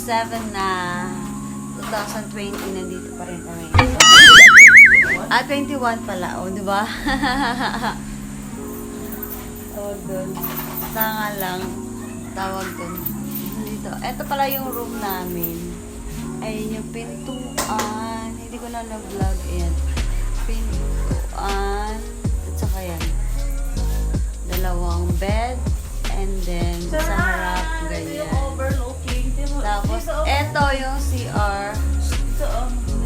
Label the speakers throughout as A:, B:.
A: 7 na 2020, nandito pa rin kami. 21 pala, o, di ba? Tawag dun. Tanga lang. Tawag dun. Dito. Ito pala yung room namin. Ayun yung pintuan. Hindi ko na na-vlog. Ayan. Pintuan. At saka yan. Dalawang bed. And then, sa harap, ganyan. Tapos, eto yung CR.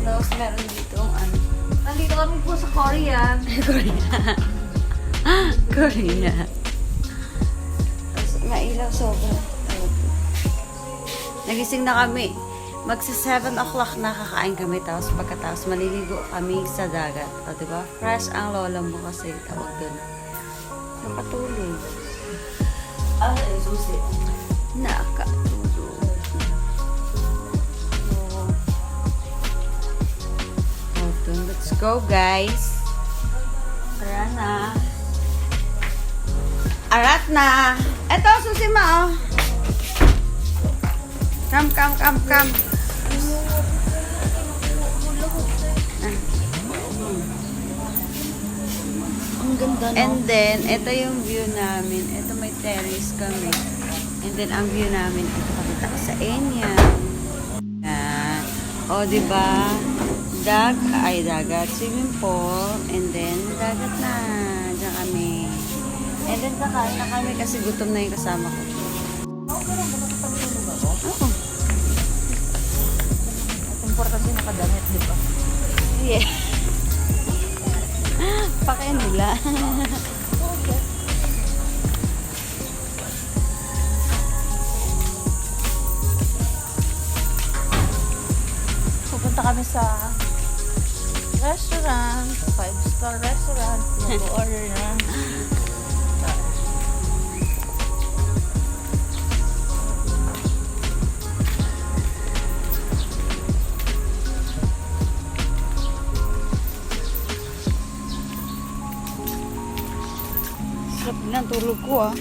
A: Tapos, meron dito ano.
B: Nandito kami po sa Korean.
A: Korea. Tapos, mailaw sobra. Nagising na kami. Magsa 7 o'clock na kakain kami. Tapos, pagkatapos, maliligo kami sa dagat. O, diba? Fresh ang lola mo kasi tawag dun. Nakatulog.
B: Susi.
A: Nakatulog. So, let's go, guys. Tara na. Arat na. Eto, susi mo, oh. Come.
B: Ang ganda, no?
A: And then, ito yung view namin. Ito may terrace kami. And then, ang view namin, ito pakita ko sa inyo. Yan. O, diba? Dagat, swimming pool. And then, dagat na. Diyan kami. And then, nakain na kami kasi gutom na yung kasama ko. Oo.
B: Importante nakadamit, di ba?
A: Yeah. Pakay nila.
B: Okay. Pupunta kami sa restaurant, 5-star restaurant. Mag-order na.
A: Sarap ng tulog ko, ah.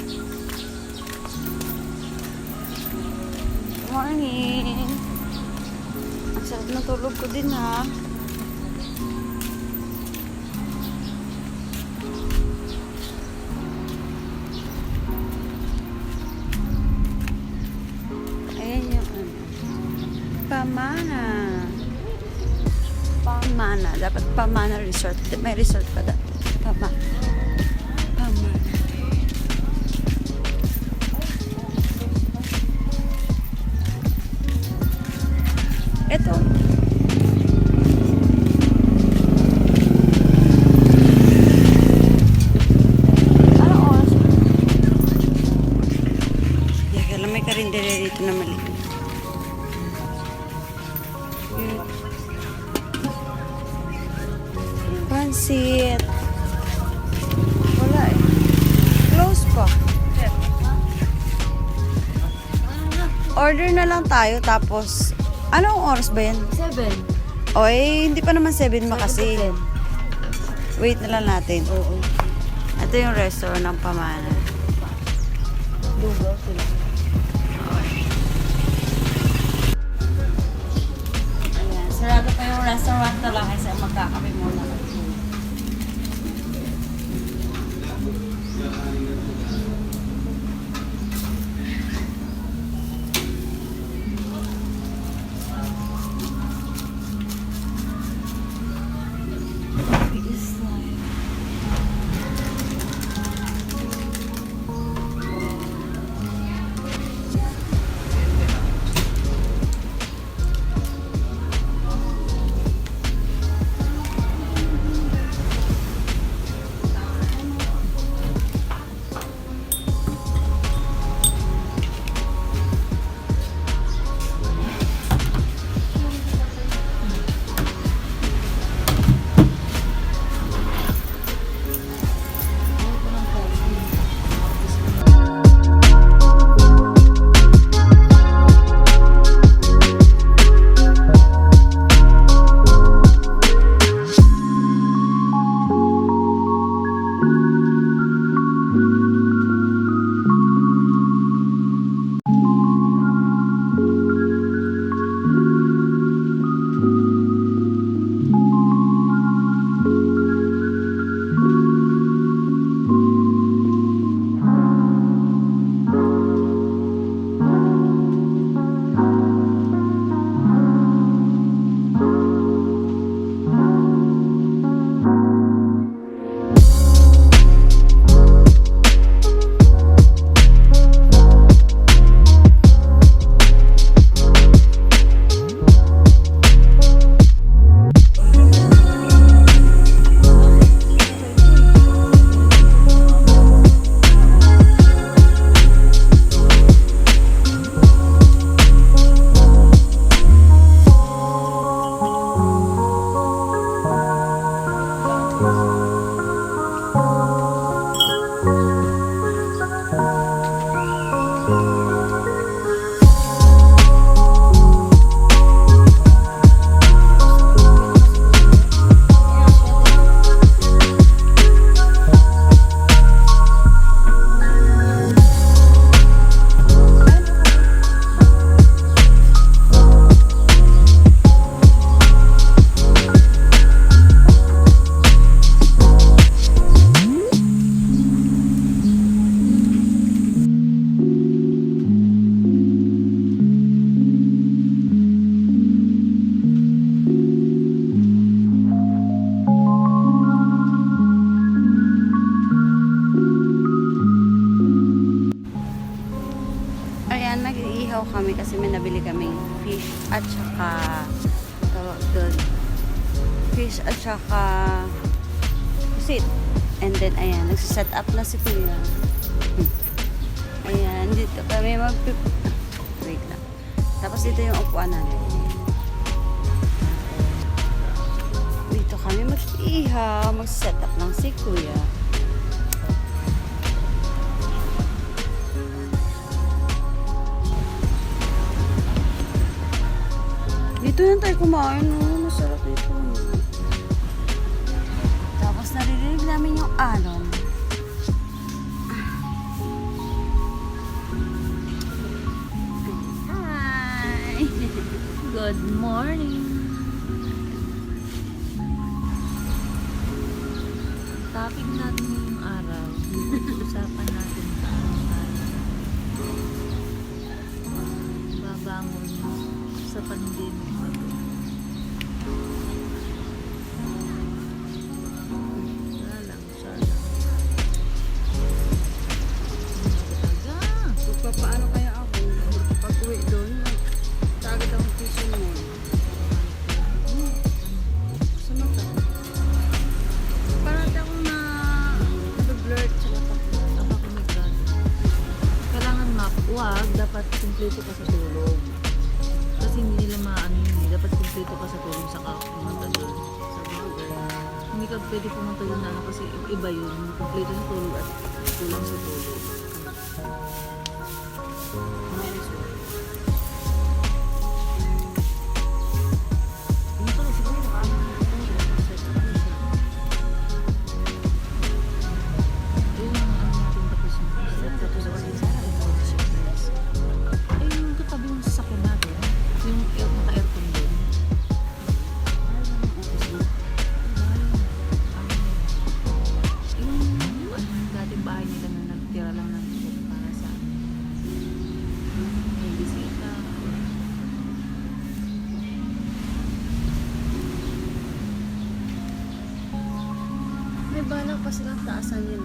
A: Morning. Ang sarap ng tulog ko din, ha. Ayan yung ano. Pamana. Pamana. Dapat Pamana Resort. May resort pa dati. Pamana. Ito. Ano oras? Teka lang, may karindere dito na mali. Pansit. Wala eh. Close pa. Order na lang tayo tapos anong oras ba yan?
B: 7.
A: Oy, hindi pa naman 7 makasi. Wait na lang natin.
B: Oo.
A: Ito yung restaurant ng Pamana.
B: Lugaw sila.
A: Ayan, sarado pa yung restaurant na lang kasi magkakape muna. fish at saka tawag doon. Fish at saka pusit. And then, ayan, nagsiset up na si Kuya. Ayan, dito kami wait lang. Tapos dito yung upuan namin. Dito kami mag-ihaw, mag-set up lang si Kuya. Dito na tayo kumain, no? Masarap dito. Tapos naririnig namin yung alon. Hi!
B: Good morning. Topic natin ngayong araw. Usapan natin babangon sa pandemic.
A: Paano kaya ako? Pag-uwi doon, tagad akong tuition mo. Sa mata. Parang akong na-blurt sa mata.
B: Kailangan wag, dapat kumpleto ka sa tulog. Kasi hindi nila maano yun. Dapat kumpleto ka sa tulog sa pumunta doon. Hindi ka pwede pumunta doon na kasi iba yun. Kumpleto sa tulog at kulang sa tulog.
A: May balak pa silang taasan yun.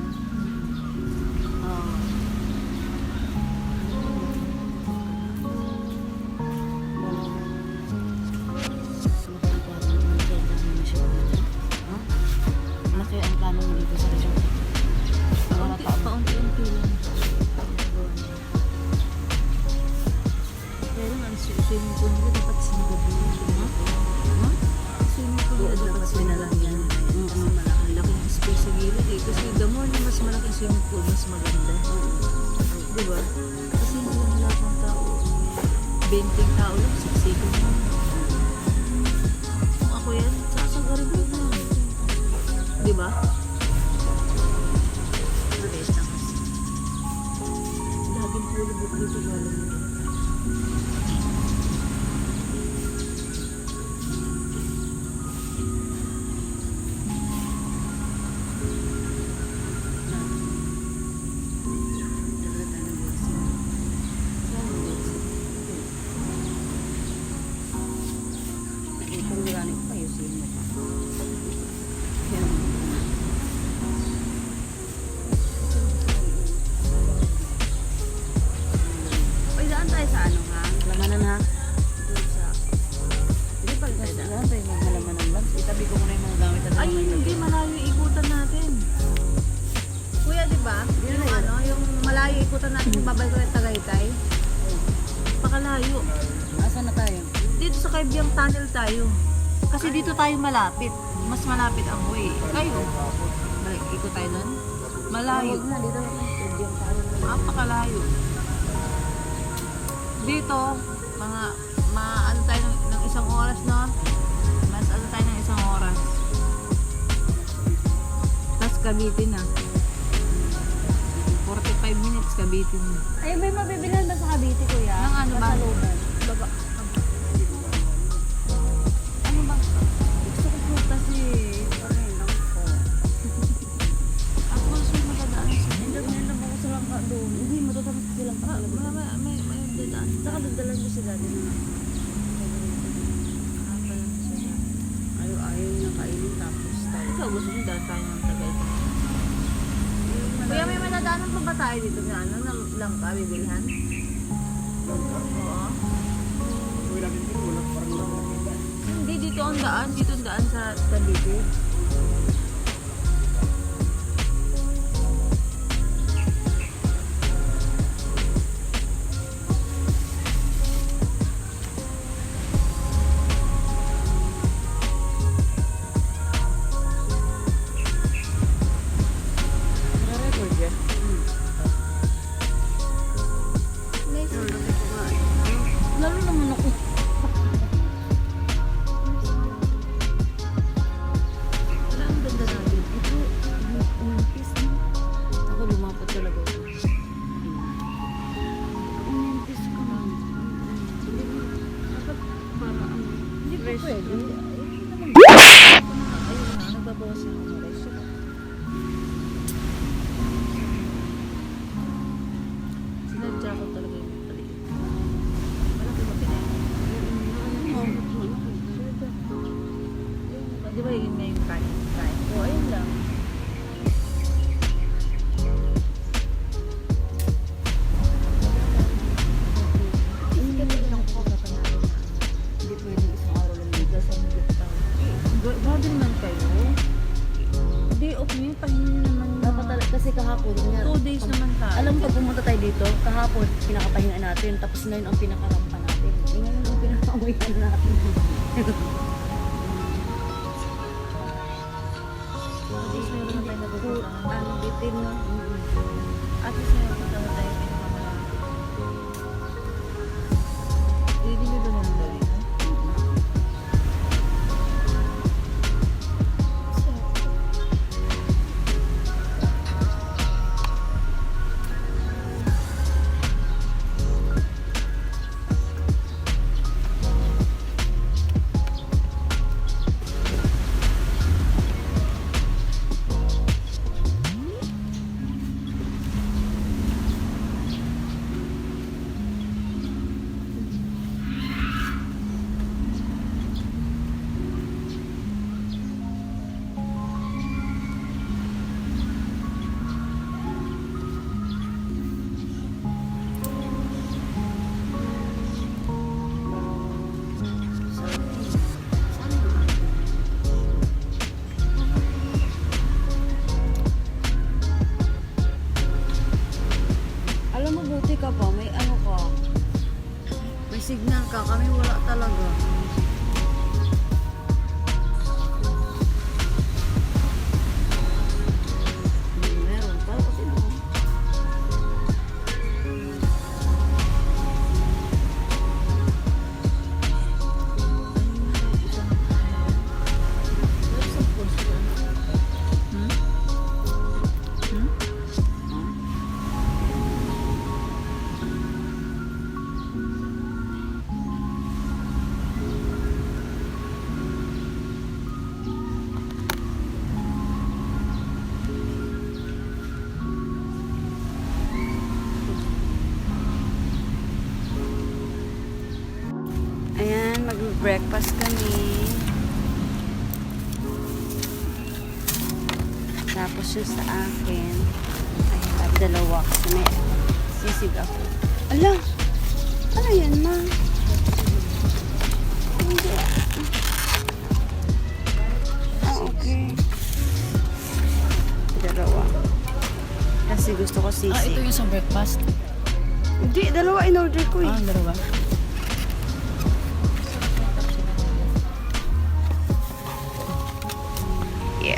A: Malaki ang plano dito sa resort.
B: Paunti-unti lang. Pero ang swimming pool nila dapat sinagabi. Swimming pool nila dapat sinalagyan. Kasi malaking space sa gilid eh. Kasi the more na mas malaking swimming pool, mas maganda. Diba? Kasi hindi lang lahat ng tao. 20 tao lang, siksikan mo. Kung ako yan, sasagarin ko na. Diba? Laging pulubot dito galing nito. Ikutan natin yung babay ko ng Tagaytay. Pakalayo.
A: Nasaan na tayo?
B: Dito sa Kaibyang Tunnel tayo. Kasi dito tayo malapit. Mas malapit ang way. Kayo. Ikot tayo nun? Malayo. Pakalayo. Dito, ano tayo ng isang oras, no? Mas ano tayo ng isang oras. Tapos Cavite na. 45 minutes Cavite na.
A: Ay, may mabibilhan ba sa Cavite, Kuya?
B: Nang ano ba?
A: Baba. Ano ba? Gusto ko po kasi parang lang po.
B: Ako gusto yung matadaan sa
A: Hindi na ako sa langka doon. Hindi, matutapos ko silang pa.
B: may dadaan.
A: Saka dagdalan ko sila din. Ayaw niya kainin tapos tayo.
B: Ikaw gusto nyo daan tayo ng Tagaytay. Kuya, may manadaanan pa ba tayo dito na ano, ng langka, bibilhan? Oo. Dito ang daan sa Tandibig.
A: Nare-record yan.
B: Lalo naman ako. Wala ang ganda namin. Ito, umimpis na. Ako lumapat talaga ako.
A: Umimpis ka man.
B: Dapat para ang... Hindi ko
A: Fresh.
B: pwede. Ayun na, nagbabawas na ako. Sinadya ko talaga yung paliit. Malaki ba pinay? Di ba yun nga yung kain? O, ayun lang.
A: Hindi pwede isang araw lang dito sa hindi tayo.
B: Grabe naman kayo. Day off niyo, pahingi naman yun.
A: Dapat talaga kasi kahapon.
B: 2 days naman tayo.
A: Alam mo, pag pumunta tayo dito, kahapon, pinakapahinga natin. Tapos ngayon ang pinakarampa natin. Ngayon ang pinakauwihan natin.
B: 2 days meron na tayo napupuntahan.
A: Ang bitin, no?
B: At least meron na tayo pinakamalaki. Hindi nyo doon ang dali.
A: Alam mo, buti ka pa. May ano ka. May signal ka. Kami wala talaga. Meron pa kasi no. Ayan, mag-breakfast kami. Tapos yung sa akin, I have dalawa kasi may sisig ako. Ala! Ano yan, ma? Hindi. Ah, okay. Dalawa. Kasi gusto ko sisig.
B: Ah, ito yung sa breakfast.
A: Hindi, dalawa in-order ko eh.
B: Ah, dalawa.
A: Yeah.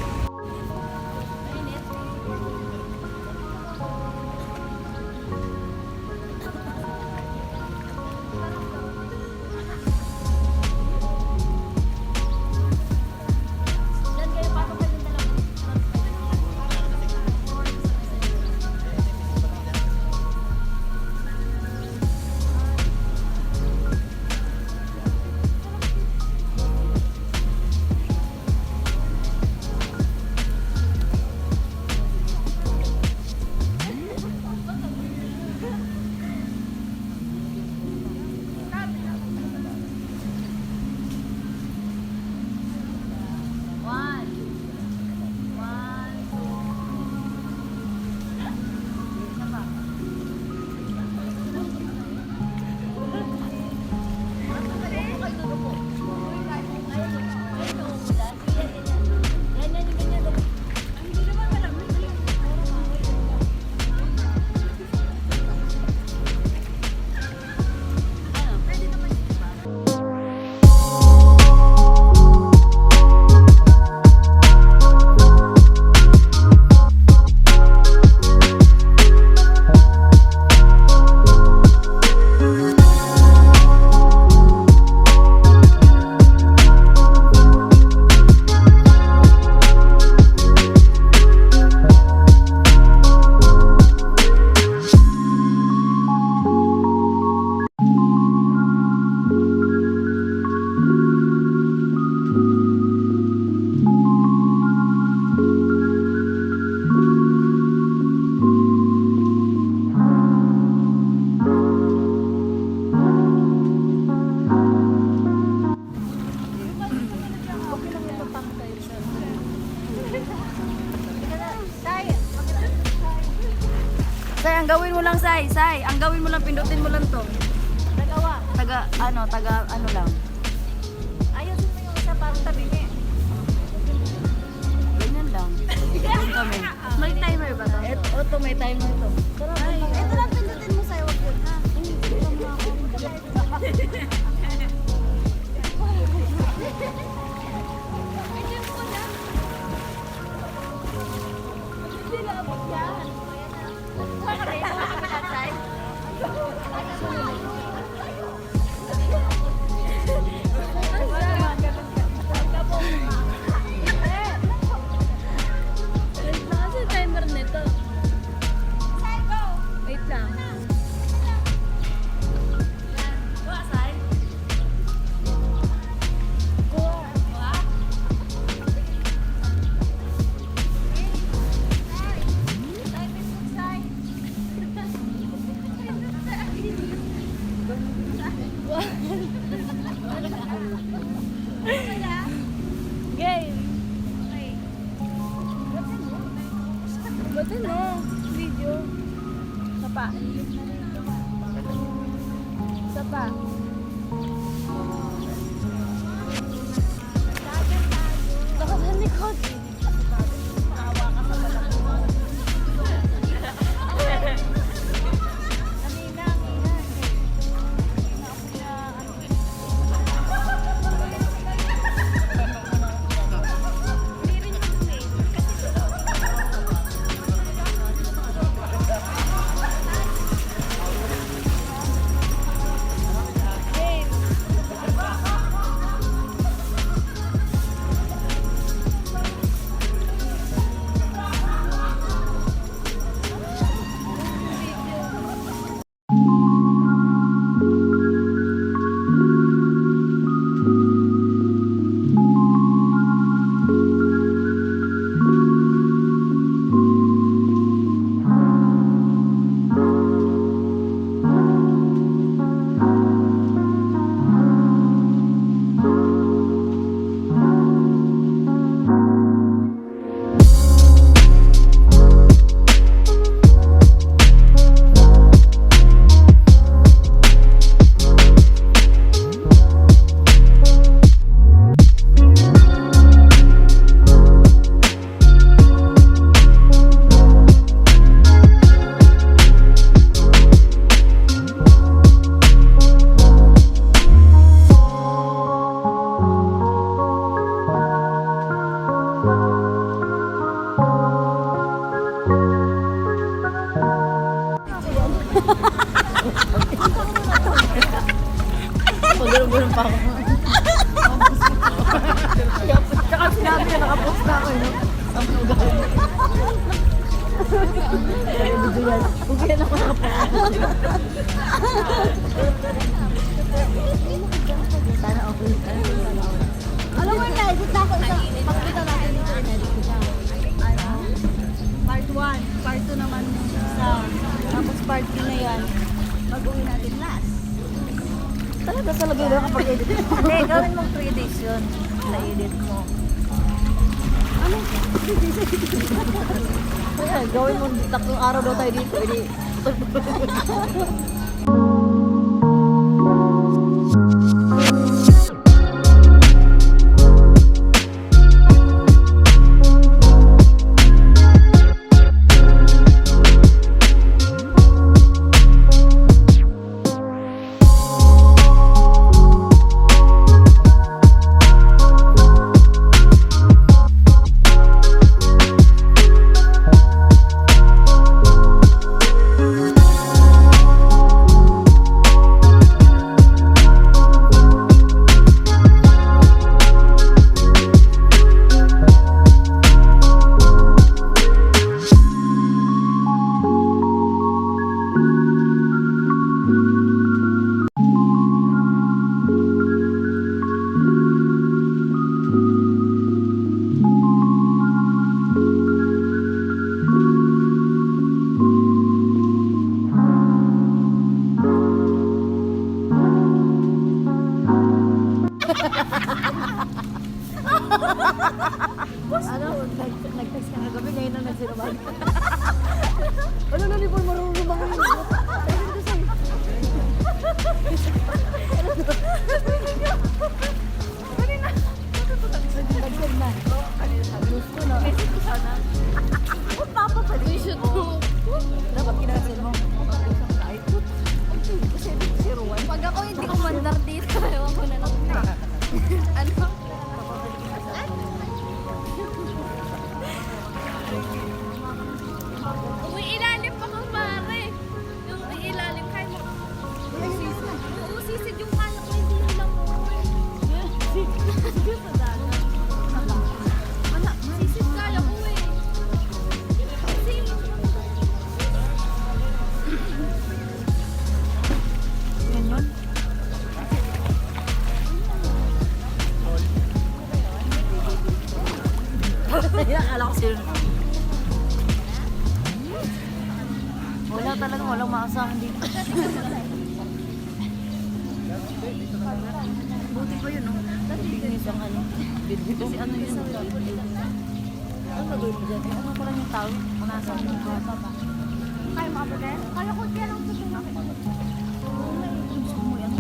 A: gawin mo lang, Sai. Ang gawin mo lang, pindutin mo lang to.
B: Nagawa.
A: Taga ano lang.
B: Ayusin mo yung isa parang tabi niya.
A: Ganyan lang. Ganyan kami.
B: May timer ba to?
A: Ito, may timer to.
B: Ay, ito lang pindutin mo sa'yo. Wag yun ha. Nasa timer nito. Wait lang. Game. Ba't ano? Video. Sapa. Sapa. Takasan ni Cody. Pagulong-gulong pa ako. Tsaka sinabi na nakapost na ako, no? Ang pagulong. Huwag yan ako nakapost. Sana okay. Alam mo na, ikot na ako isa. Pakita natin ito.
A: Part 1. Part 2 naman yung isa. Tapos part 3 na yan. Mag-uwi natin last.
B: Talaga sa lagay na kapag edit mo.
A: Hindi, gawin mong 3 days yun. Sa edit mo.
B: Ano? Kaya, gawin mo, tatlong araw daw tayo dito. Hindi. Ano, nag-text ka kagabi, ngayon na nagsinuman. Ano na, di ba marunong lumangoy? Dapat kinakasin mo.
C: Pag ako hindi ko mandar dito, ewan ko na lang. Ano? Umiilalim pa kang mare. Yung umiilalim kahit mo. Uusisid yung kaya ko, hindi nyo lang mo. Sisid kaya ko eh.
B: Yan yun. Akala ko sila. Wala talaga, walang maasahan dito. Buti pa yun, no? Binis ang ano. Kasi ano yun? Ano gagawin mo dyan? Ano pa lang yung tao? Unasahan mo ka.
C: Kaya mo ba din? Kaya ko kaya lang susunod.
B: Gusto mo yan?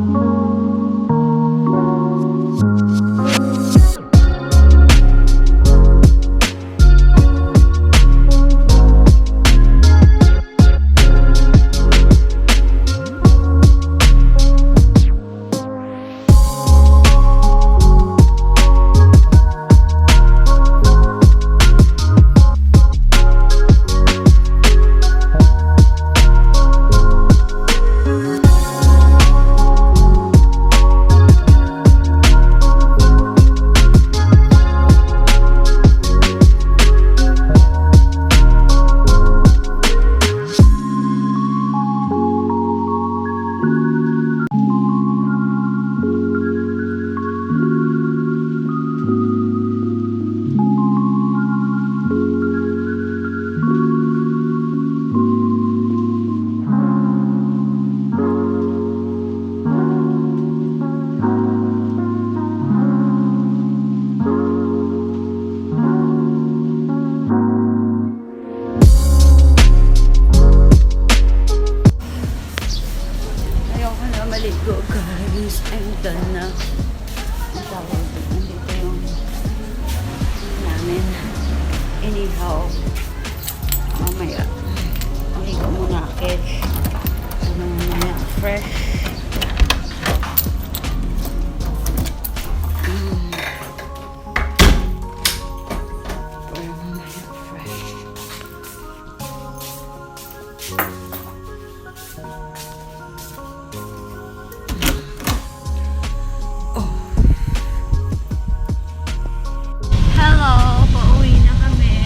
A: Ayoko na maligo, guys. I'm done na. Ang tawag doon. Nandito yung namin. Anyhow, mamaya. Maligo muna akit. Ano mamaya, fresh. Para mamaya, fresh.
B: Hello! Pauwi na kami.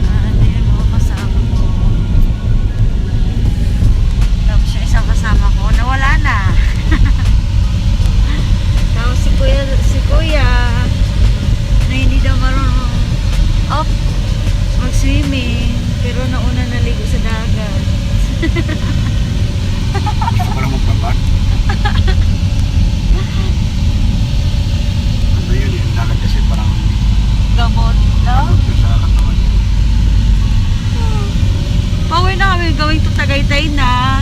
B: Ano yung mga kasama ko. Tapos yung isang kasama ko, nawala na. Tapos si kuya, na hindi daw marunong mag-swimming. Pero nauna naligo sa dagat.
D: Gusto ko lang magbabad. Ano yun eh, dagat kasi parang
B: Gamot, no?
D: doon sa katawan yun.
B: Pauwi na kami, going to Tagaytay na.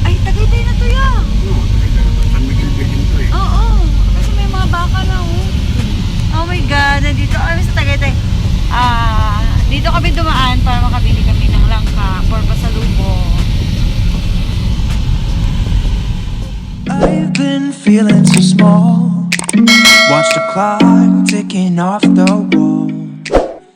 B: Ay, Tagaytay na to yan.
D: Oo, talaga naman. San Miguel Virgin to eh.
B: Oo, kasi may mga baka na, oh. Oh my God, nandito kami sa Tagaytay. Dito kami dumaan para makabili kami ng langka for pasalubong.
E: I've been feeling so small. Watch the clock ticking off the wall.